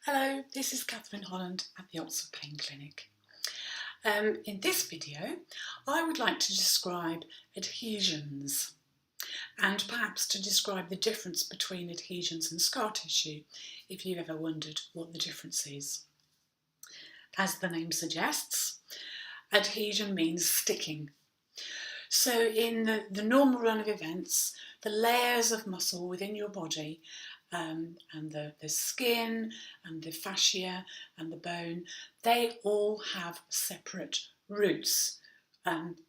Hello, this is Catherine Holland at the Oxford Pain Clinic. In this video, I would like to describe adhesions and perhaps to describe the difference between adhesions and scar tissue, if you've ever wondered what the difference is. As the name suggests, adhesion means sticking. So in the normal run of events, the layers of muscle within your body and the skin and the fascia and the bone, they all have separate roots.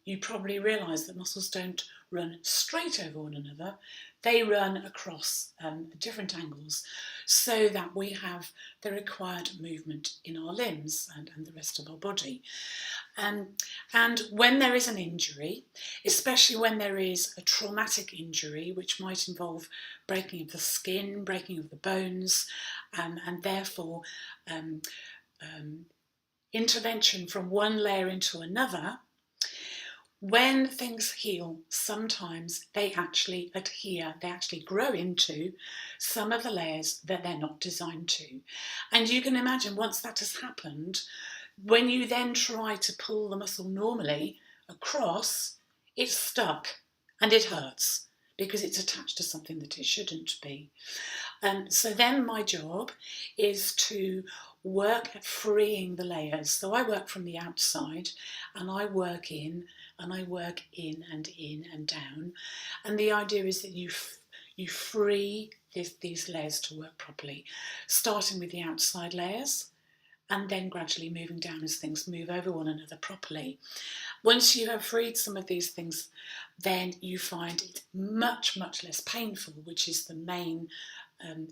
You probably realise that muscles don't run straight over one another, they run across different angles so that we have the required movement in our limbs and the rest of our body. And when there is an injury, especially when there is a traumatic injury, which might involve breaking of the skin, breaking of the bones, and therefore intervention from one layer into another, when things heal, sometimes they actually adhere, they actually grow into some of the layers that they're not designed to. And you can imagine once that has happened, when you then try to pull the muscle normally across, it's stuck and it hurts because it's attached to something that it shouldn't be. So then my job is to work at freeing the layers. So I work from the outside and I work in and I work in and down. And the idea is that you free these layers to work properly, starting with the outside layers and then gradually moving down as things move over one another properly. Once you have freed some of these things, then you find it much less painful, which is the main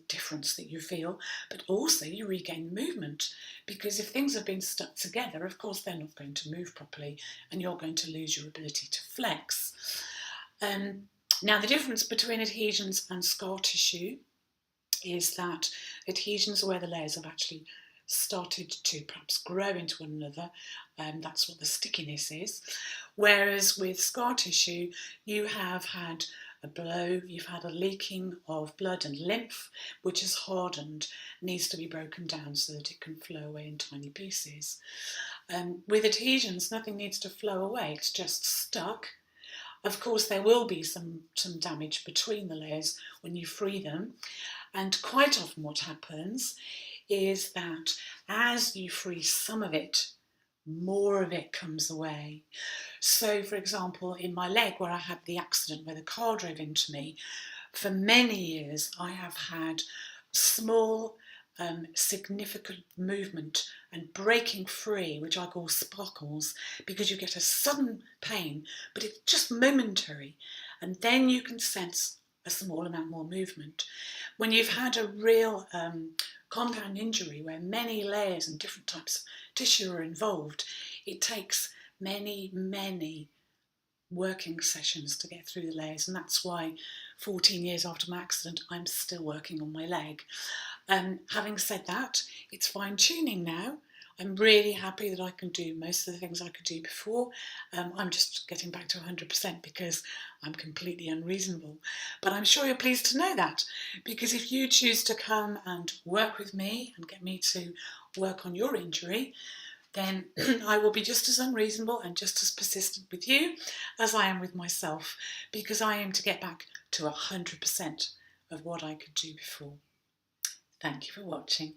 difference that you feel, but also you regain movement, because if things have been stuck together, of course they're not going to move properly and you're going to lose your ability to flex. Now the difference between adhesions and scar tissue is that adhesions are where the layers have actually started to perhaps grow into one another, and that's what the stickiness is. Whereas with scar tissue, you have had a blow, you've had a leaking of blood and lymph, which has hardened, needs to be broken down so that it can flow away in tiny pieces. With adhesions, nothing needs to flow away, it's just stuck. Of course, there will be some damage between the layers when you free them, and quite often what happens is that as you free some of it, more of it comes away. So, for example, in my leg where I had the accident where the car drove into me, for many years I have had small, significant movement and breaking free, which I call sparkles, because you get a sudden pain, but it's just momentary, and then you can sense a small amount more movement. When you've had a real compound injury where many layers and different types of tissue are involved, it takes many working sessions to get through the layers, and that's why 14 years after my accident I'm still working on my leg. Having said that, it's fine-tuning now. I'm really happy that I can do most of the things I could do before. I'm just getting back to 100% because I'm completely unreasonable. But I'm sure you're pleased to know that, because if you choose to come and work with me and get me to work on your injury, then I will be just as unreasonable and just as persistent with you as I am with myself, because I aim to get back to 100% of what I could do before. Thank you for watching.